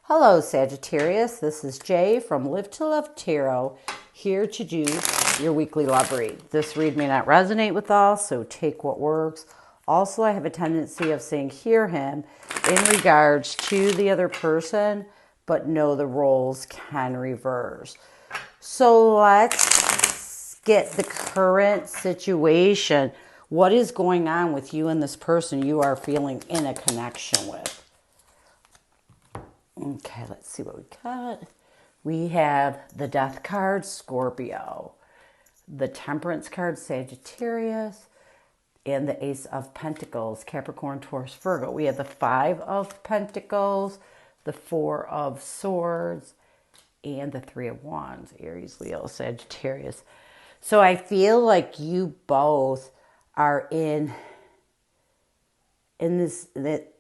Hello, Sagittarius. This is Jay from Live to Love Tarot, here to do your weekly love read. This read may not resonate with all, so take what works. Also, I have a tendency of saying hear him in regards to the other person, but know the roles can reverse. So let's get the current situation. What is going on with you and this person you are feeling in a connection with? Okay, let's see what we got. We have the Death card, Scorpio, the Temperance card, Sagittarius, and the Ace of Pentacles, Capricorn, Taurus, Virgo. We have the Five of Pentacles, the Four of Swords, and the Three of Wands, Aries, Leo, Sagittarius. So I feel like you both are in this, that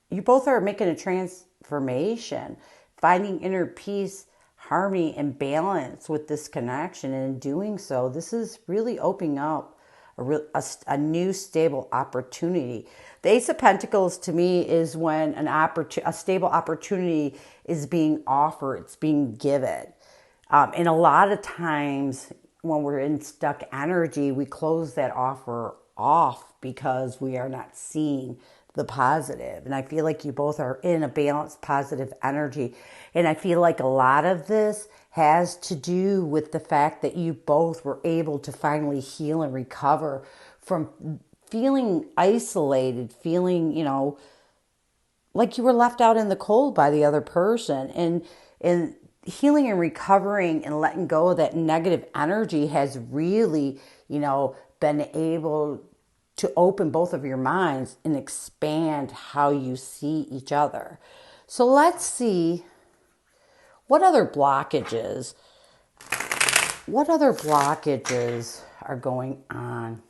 you both are making a transformation, finding inner peace, harmony, and balance with this connection. And in doing so, this is really opening up a new stable opportunity. The Ace of Pentacles to me is when a stable opportunity is being offered, it's being given. And a lot of times when we're in stuck energy, we close that offer off because we are not seeing the positive. And I feel like you both are in a balanced, positive energy. And I feel like a lot of this has to do with the fact that you both were able to finally heal and recover from feeling isolated, feeling, like you were left out in the cold by the other person. And healing and recovering and letting go of that negative energy has really, been able to open both of your minds and expand how you see each other. So let's see what other blockages are going on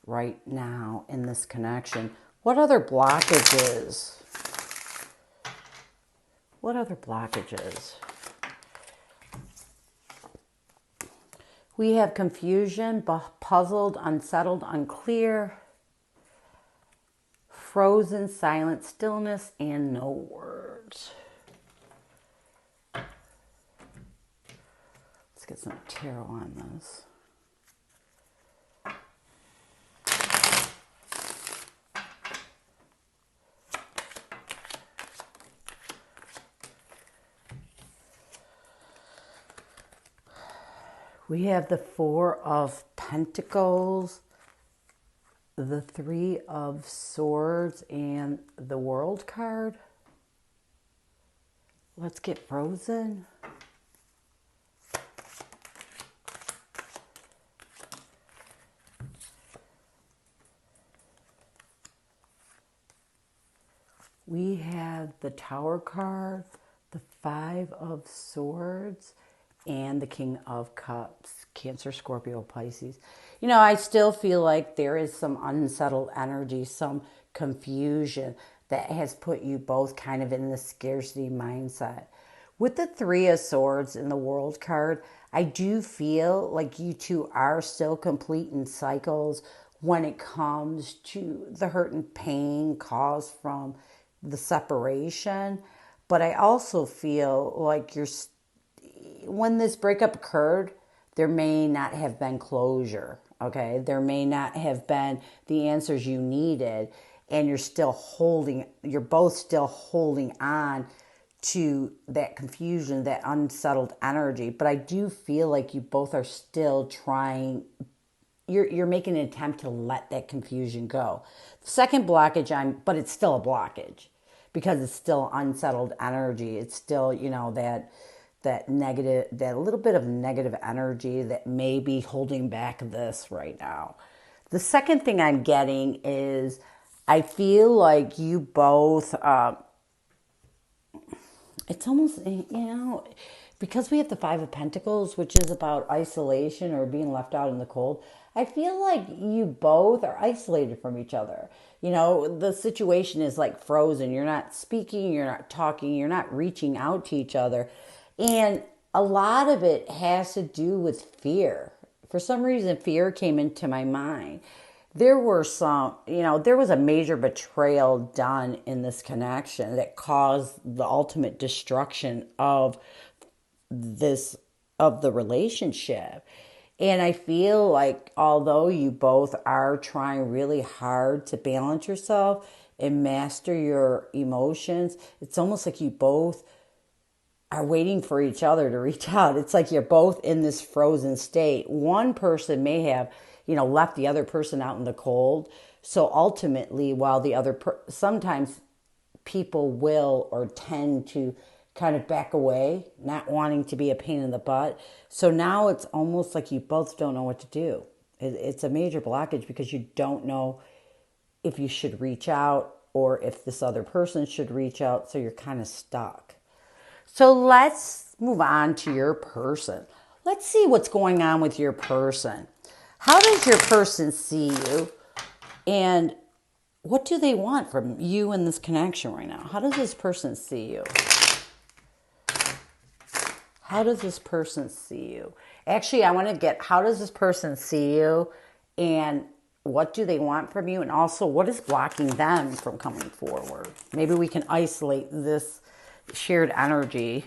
right now in this connection. What other blockages? We have confusion, puzzled, unsettled, unclear, frozen, silent, stillness, and no words. Let's get some tarot on this. We have the Four of Pentacles, the Three of Swords, and the World card. Let's get frozen. We have the Tower card, the Five of Swords, and the King of Cups, Cancer, Scorpio, Pisces. I still feel like there is some unsettled energy, some confusion that has put you both kind of in the scarcity mindset. With the Three of Swords in the World card, I do feel like you two are still completing cycles when it comes to the hurt and pain caused from the separation. But I also feel like when this breakup occurred, there may not have been closure, okay? There may not have been the answers you needed, and you're both still holding on to that confusion, that unsettled energy. But I do feel like you both are still trying, you're making an attempt to let that confusion go. The second blockage, but it's still a blockage because it's still unsettled energy. It's still, that negative, that little bit of negative energy that may be holding back this right now. The second thing I'm getting is I feel like you both, it's almost, because we have the Five of Pentacles, which is about isolation or being left out in the cold, I feel like you both are isolated from each other. The situation is like frozen. You're not speaking, you're not talking, you're not reaching out to each other. And a lot of it has to do with fear. For some reason, fear came into my mind there were some, there was a major betrayal done in this connection that caused the ultimate destruction this of the relationship. And I feel like although you both are trying really hard to balance yourself and master your emotions, it's almost like you both are waiting for each other to reach out. It's like you're both in this frozen state. One person may have, left the other person out in the cold. So ultimately, while sometimes people will or tend to kind of back away, not wanting to be a pain in the butt. So now it's almost like you both don't know what to do. It's a major blockage because you don't know if you should reach out or if this other person should reach out. So you're kind of stuck. So let's move on to your person. Let's see what's going on with your person. How does your person see you? And what do they want from you in this connection right now? How does this person see you? How does this person see you? Actually, I want to get, how does this person see you? And what do they want from you? And also, what is blocking them from coming forward? Maybe we can isolate this shared energy.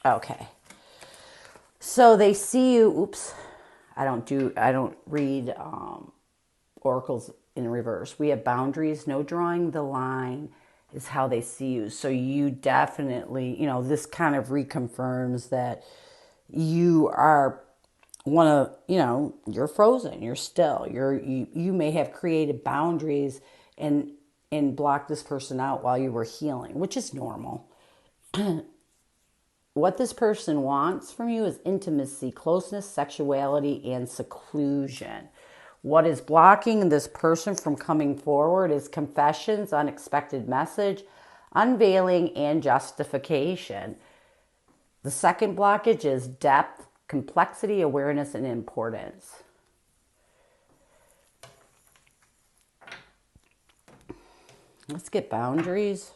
Okay. So they see you. Oops. I don't read oracles in reverse. We have boundaries. No drawing the line is how they see you. So you definitely, this kind of reconfirms that you are one of, you're frozen, you're still, you may have created boundaries and blocked this person out while you were healing, which is normal. What this person wants from you is intimacy, closeness, sexuality, and seclusion. What is blocking this person from coming forward is confessions, unexpected message, unveiling, and justification. The second blockage is depth, complexity, awareness, and importance. Let's get boundaries.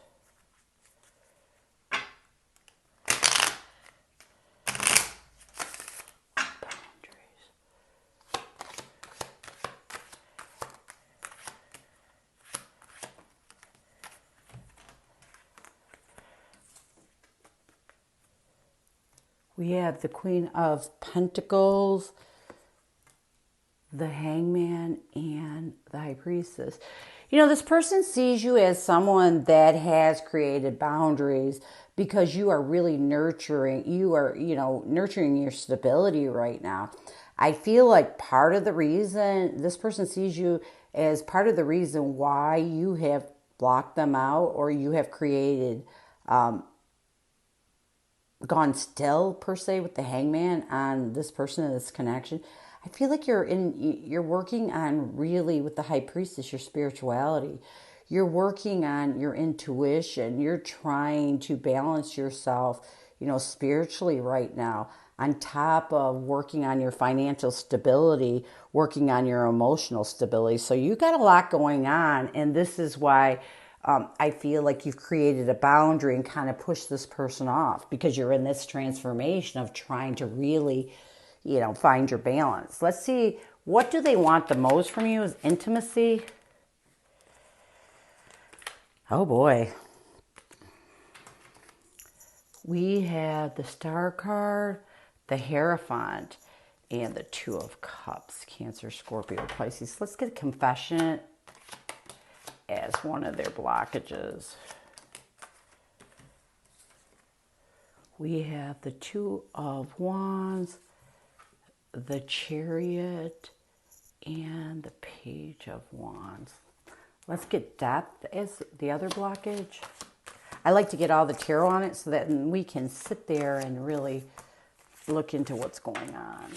We have the Queen of Pentacles, the Hangman, and the High Priestess. This person sees you as someone that has created boundaries because you are really nurturing. You are, nurturing your stability right now. I feel like part of the reason this person sees you as part of the reason why you have blocked them out or you have created gone still per se with the Hangman on this person and this connection. I feel like you're working on really with the High Priestess, your spirituality. You're working on your intuition. You're trying to balance yourself, spiritually right now, on top of working on your financial stability, working on your emotional stability. So you got a lot going on, and this is why I feel like you've created a boundary and kind of pushed this person off because you're in this transformation of trying to really, find your balance. Let's see, what do they want the most from you is intimacy. Oh boy. We have the Star card, the Hierophant, and the Two of Cups, Cancer, Scorpio, Pisces. Let's get a confession as one of their blockages. We have the Two of Wands, the Chariot, and the Page of Wands. Let's get depth as the other blockage. I like to get all the tarot on it so that we can sit there and really look into what's going on.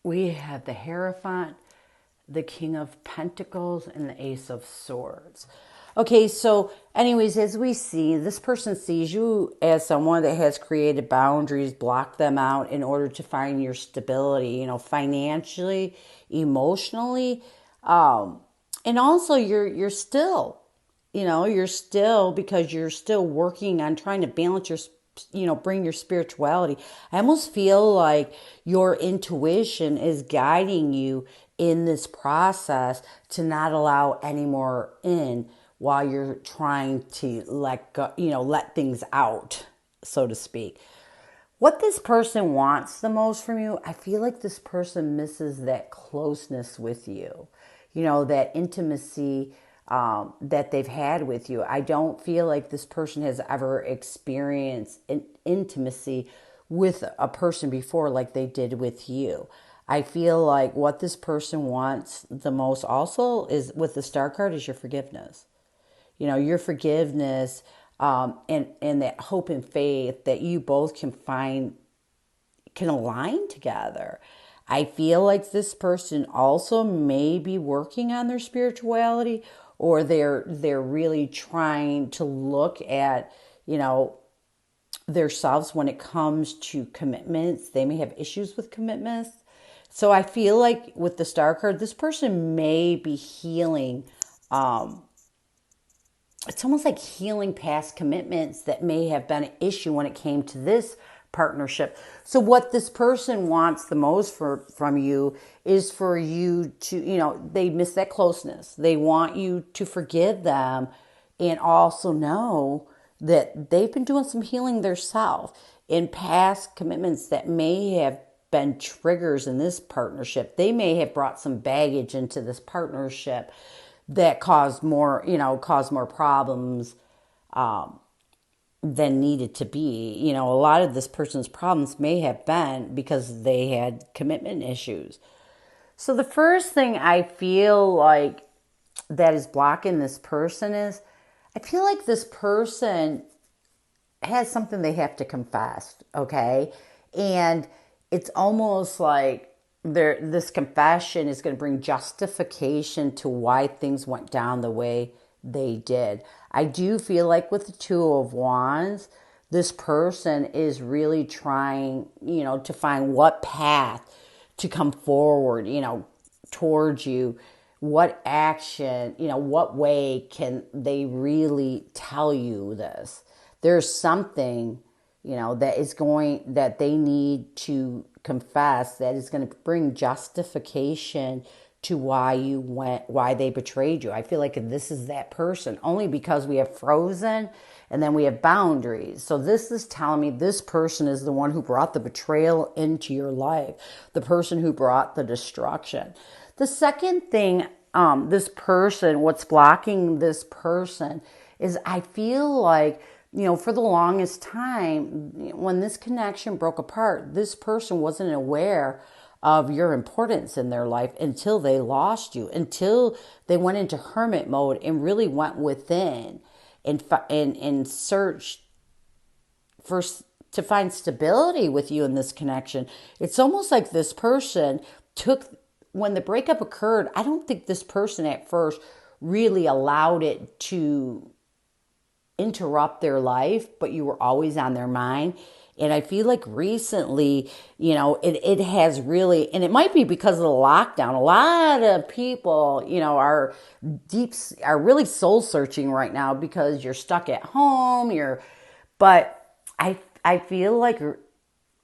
We have the Hierophant, the King of Pentacles, and the Ace of Swords. Okay, so anyways, as we see, this person sees you as someone that has created boundaries, blocked them out in order to find your stability, financially, emotionally, and also you're still, you're still because you're still working on trying to balance your bring your spirituality. I almost feel like your intuition is guiding you in this process to not allow any more in while you're trying to let go, let things out, so to speak. What this person wants the most from you, I feel like this person misses that closeness with you, that intimacy that they've had with you. I don't feel like this person has ever experienced an intimacy with a person before like they did with you. I feel like what this person wants the most also is with the star card is your forgiveness. Your forgiveness, and that hope and faith that you both can align together. I feel like this person also may be working on their spirituality, or they're really trying to look at, themselves when it comes to commitments. They may have issues with commitments. So I feel like with the star card, this person may be healing. It's almost like healing past commitments that may have been an issue when it came to this partnership. So what this person wants the most from you is for you to, they miss that closeness. They want you to forgive them and also know that they've been doing some healing themselves in past commitments that may have been triggers in this partnership. They may have brought some baggage into this partnership that caused more problems than needed to be. A lot of this person's problems may have been because they had commitment issues. So the first thing I feel like that is blocking this person is I feel like this person has something they have to confess, okay? And it's almost like this confession is going to bring justification to why things went down the way they did. I do feel like with the Two of Wands, this person is really trying, to find what path to come forward, towards you. What action, what way can they really tell you this? There's something, that they need to confess that is going to bring justification to why they betrayed you. I feel like this is that person only because we have frozen and then we have boundaries. So this is telling me this person is the one who brought the betrayal into your life, the person who brought the destruction. The second thing, what's blocking this person is I feel like, for the longest time, when this connection broke apart, this person wasn't aware of your importance in their life until they lost you, until they went into hermit mode and really went within and searched for to find stability with you in this connection. It's almost like this person when the breakup occurred, I don't think this person at first really allowed it to interrupt their life, but you were always on their mind. And I feel like recently, it has really, and it might be because of the lockdown. A lot of people, are really soul searching right now because you're stuck at home. But I feel like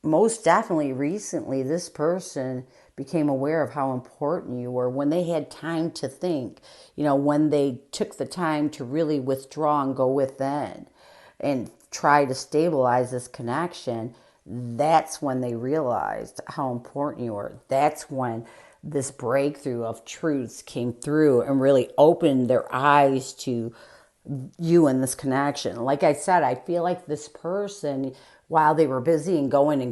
most definitely recently this person became aware of how important you were when they had time to think, when they took the time to really withdraw and go within and try to stabilize this connection. That's when they realized how important you were. That's when this breakthrough of truths came through and really opened their eyes to you and this connection. Like I said, I feel like this person, while they were busy and going,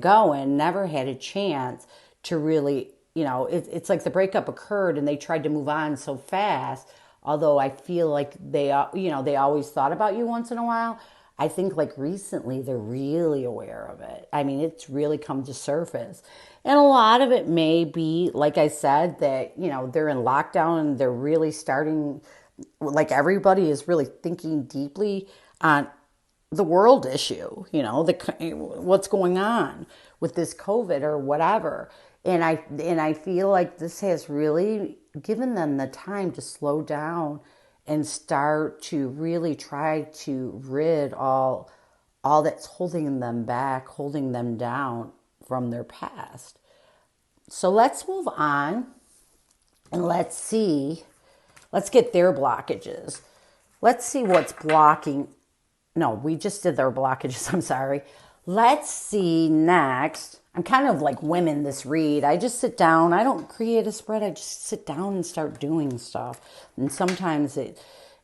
never had a chance to really, it's like the breakup occurred and they tried to move on so fast. Although I feel like they always thought about you once in a while. I think like recently they're really aware of it. I mean, it's really come to surface. And a lot of it may be, like I said, that, they're in lockdown and they're really starting, like everybody is really thinking deeply on the world issue, what's going on with this COVID or whatever. And I feel like this has really given them the time to slow down and start to really try to rid all that's holding them back, holding them down from their past. So let's move on and let's get their blockages. Let's see what's blocking. No, we just did their blockages. I'm sorry. Let's see next. I'm kind of like women this read. I just sit down. I don't create a spread. I just sit down and start doing stuff. And sometimes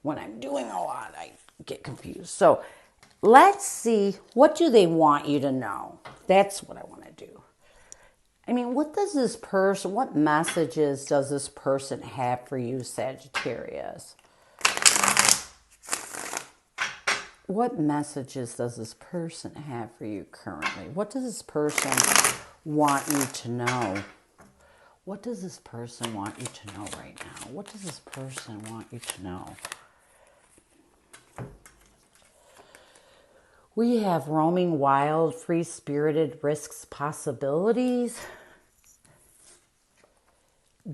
when I'm doing a lot, I get confused. So let's see, what do they want you to know? That's what I want to do. I mean, what messages does this person have for you, Sagittarius? What messages does this person have for you currently? What does this person want you to know? What does this person want you to know right now? What does this person want you to know? We have roaming wild, free-spirited, risks, possibilities,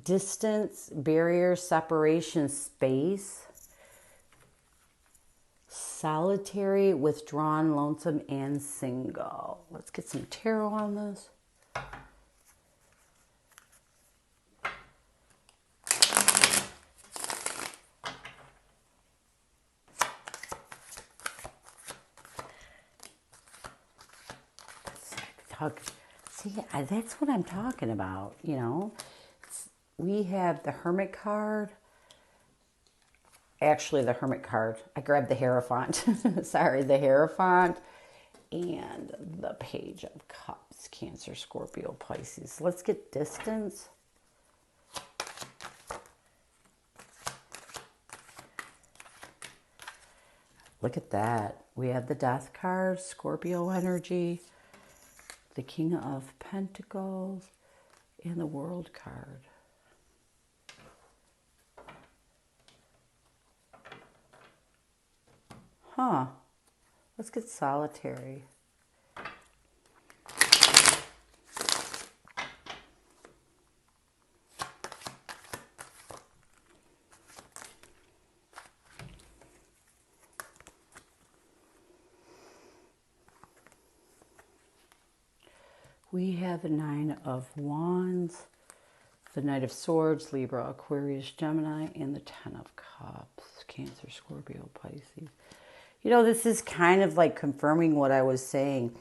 distance, barrier, separation, space, solitary, withdrawn, lonesome, and single. Let's get some tarot on this. See, that's what I'm talking about, We have the Hermit card. Actually, the Hermit card. I grabbed the Hierophant. Sorry, the Hierophant. And the Page of Cups. Cancer, Scorpio, Pisces. Let's get distance. Look at that. We have the Death card, Scorpio energy, the King of Pentacles, and the World card. Huh. Let's get solitary. We have the Nine of Wands, the Knight of Swords, Libra, Aquarius, Gemini, and the Ten of Cups, Cancer, Scorpio, Pisces. This is kind of like confirming what I was saying.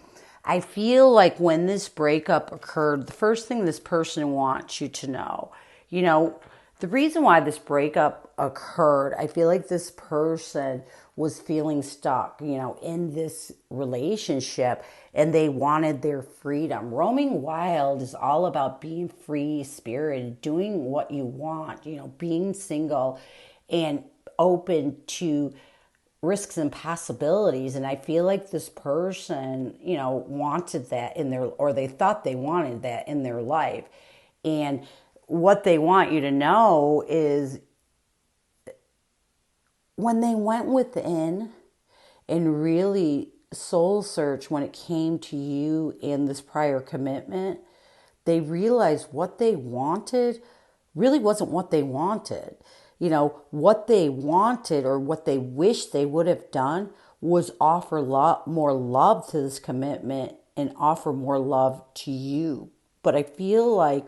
I feel like when this breakup occurred, the first thing this person wants you to know, the reason why this breakup occurred, I feel like this person was feeling stuck, in this relationship, and they wanted their freedom. Roaming wild is all about being free spirited, doing what you want, being single and open to risks and possibilities. And I feel like this person, wanted that or they thought they wanted that in their life. And what they want you to know is when they went within and really soul search when it came to you in this prior commitment, they realized what they wanted really wasn't what they wanted. What they wanted or what they wished they would have done was offer more love to this commitment and offer more love to you. But I feel like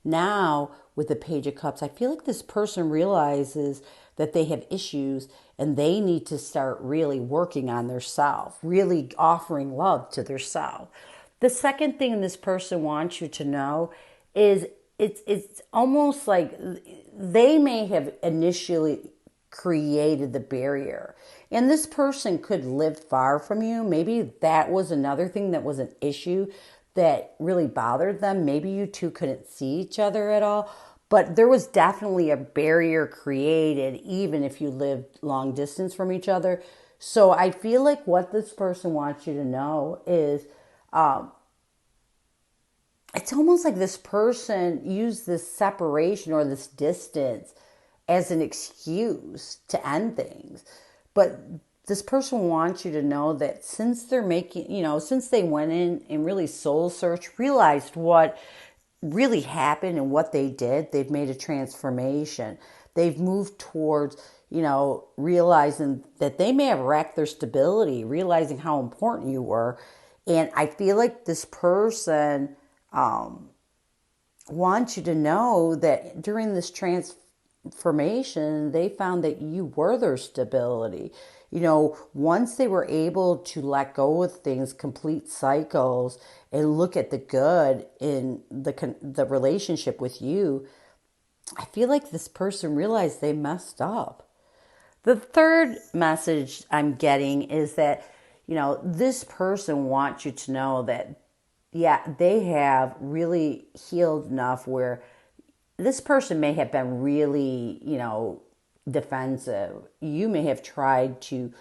now with the Page of Cups, I feel like this person realizes that they have issues and they need to start really working on their self, really offering love to their self. The second thing this person wants you to know is it's almost like they may have initially created the barrier. And this person could live far from you. Maybe that was another thing that was an issue that really bothered them. Maybe you two couldn't see each other at all. But there was definitely a barrier created, even if you lived long distance from each other. So I feel like what this person wants you to know is it's almost like this person used this separation or this distance as an excuse to end things. But this person wants you to know that since they're making, since they went in and really soul search, realized what really happened and what they did, they've made a transformation. They've moved towards, realizing that they may have wrecked their stability, realizing how important you were. And I feel like this person wants you to know that during this transformation, they found that you were their stability. Once they were able to let go of things, complete cycles, and look at the good in the relationship with you, I feel like this person realized they messed up. The third message I'm getting is that, this person wants you to know that, yeah, they have really healed enough where this person may have been really, defensive. You may have tried to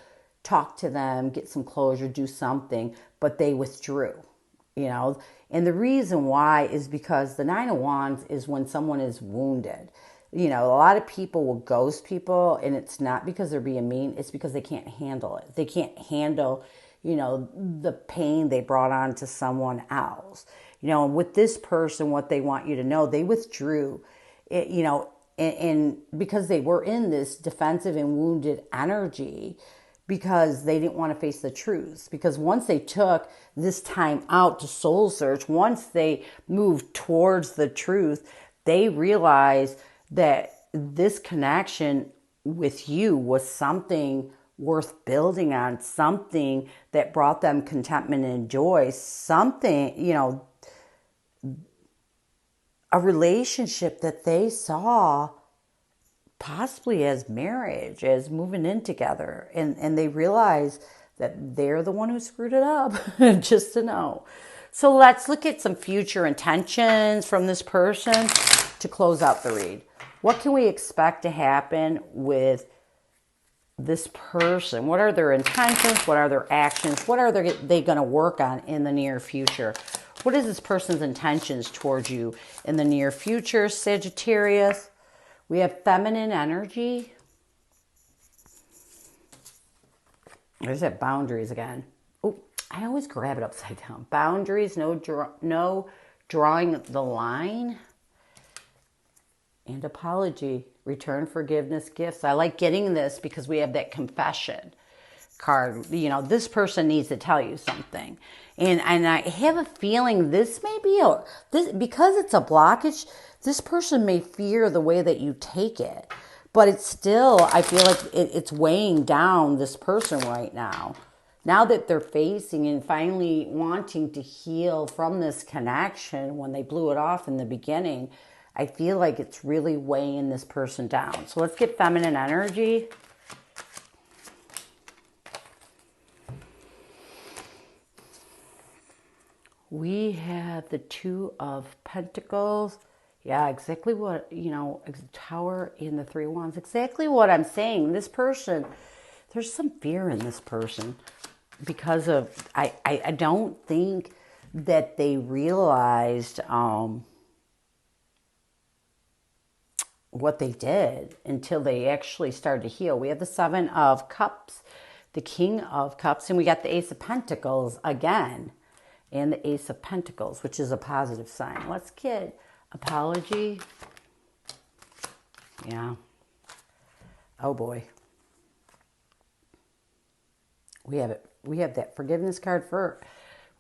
talk to them, get some closure, do something, but they withdrew, And the reason why is because the Nine of Wands is when someone is wounded. A lot of people will ghost people, and it's not because they're being mean. It's because they can't handle it. They can't handle, the pain they brought on to someone else. And with this person, what they want you to know, they withdrew, and because they were in this defensive and wounded energy, because they didn't want to face the truth. Because once they took this time out to soul search, once they moved towards the truth, they realized that this connection with you was something worth building on, something that brought them contentment and joy, something, a relationship that they saw possibly as marriage, as moving in together. And they realize that they're the one who screwed it up, just to know. So let's look at some future intentions from this person to close out the read. What can we expect to happen with this person? What are their intentions? What are their actions? What are they going to work on in the near future? What is this person's intentions towards you in the near future, Sagittarius? We have feminine energy. There's that boundaries again. Oh, I always grab it upside down. Boundaries, no drawing the line. And apology, return forgiveness, gifts. I like getting this because we have that confession card. This person needs to tell you something. And I have a feeling this may be because it's a blockage, this person may fear the way that you take it. But it's still, I feel like it's weighing down this person right now. Now that they're facing and finally wanting to heal from this connection when they blew it off in the beginning, I feel like it's really weighing this person down. So let's get feminine energy. We have the Two of Pentacles. Yeah, exactly what, Tower in the Three of Wands. Exactly what I'm saying. This person, there's some fear in this person because of, I don't think that they realized what they did until they actually started to heal. We have the Seven of Cups, the King of Cups, and we got the Ace of Pentacles again, and the Ace of Pentacles, which is a positive sign. Let's get apology. Yeah. Oh boy. We have it. We have that forgiveness card for.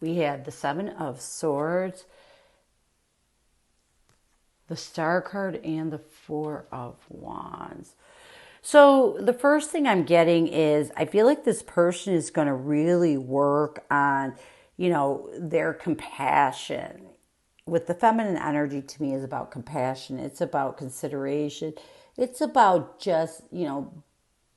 We have the Seven of Swords, the Star card, and the Four of Wands. So the first thing I'm getting is I feel like this person is going to really work on, their compassion. With the feminine energy, to me, is about compassion. It's about consideration. It's about just,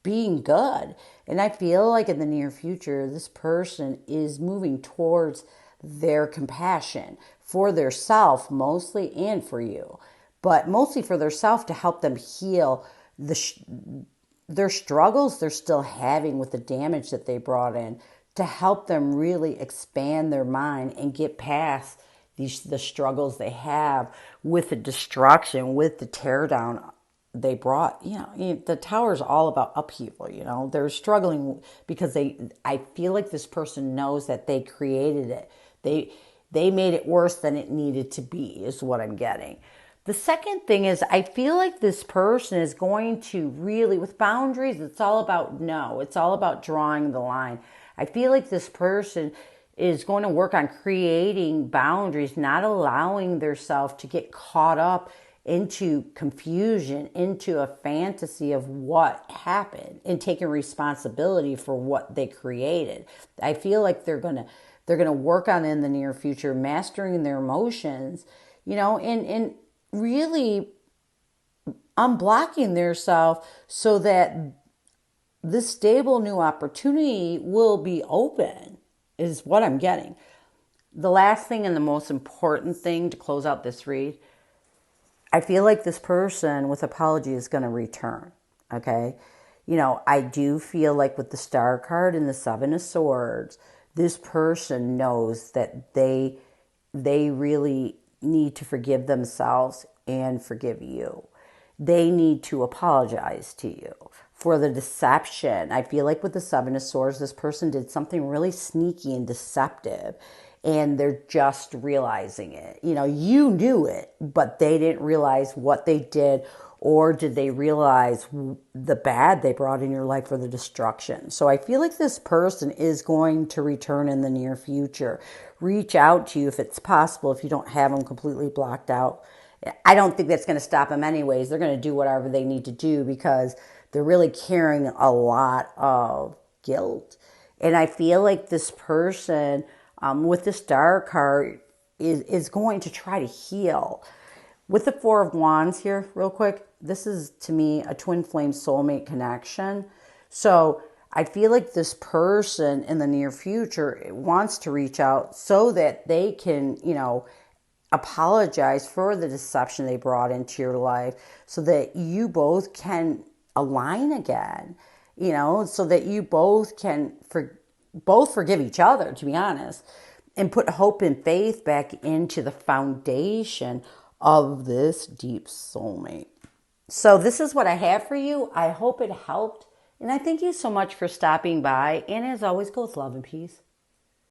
being good. And I feel like in the near future, this person is moving towards their compassion for their self mostly, and for you, but mostly for their self, to help them heal their struggles they're still having with the damage that they brought in, to help them really expand their mind and get past the struggles they have with the destruction, with the tear down they brought, the tower is all about upheaval, they're struggling because I feel like this person knows that they created it. They made it worse than it needed to be, is what I'm getting. The second thing is, I feel like this person is going to really, with boundaries, it's all about no, it's all about drawing the line. I feel like this person is going to work on creating boundaries, not allowing themselves to get caught up into confusion, into a fantasy of what happened, and taking responsibility for what they created. I feel like they're gonna work on in the near future, mastering their emotions, and really unblocking themselves so that this stable new opportunity will be open, is what I'm getting. The last thing and the most important thing to close out this read, I feel like this person with apology is going to return. Okay. I do feel like with the Star card and the Seven of Swords, this person knows that they really need to forgive themselves and forgive you. They need to apologize to you for the deception. I feel like with the Seven of Swords, this person did something really sneaky and deceptive, and they're just realizing it. You knew it, but they didn't realize what they did, or did they realize the bad they brought in your life or the destruction? So I feel like this person is going to return in the near future. Reach out to you if it's possible, if you don't have them completely blocked out. I don't think that's going to stop them anyways. They're going to do whatever they need to do because they're really carrying a lot of guilt. And I feel like this person with the Star card is going to try to heal. With the Four of Wands here, real quick, this is to me a twin flame soulmate connection. So I feel like this person in the near future wants to reach out so that they can, apologize for the deception they brought into your life, so that you both can align again, so that you both can both forgive each other, to be honest, and put hope and faith back into the foundation of this deep soulmate. So this is what I have for you. I hope it helped. And I thank you so much for stopping by. And as always, go with love and peace.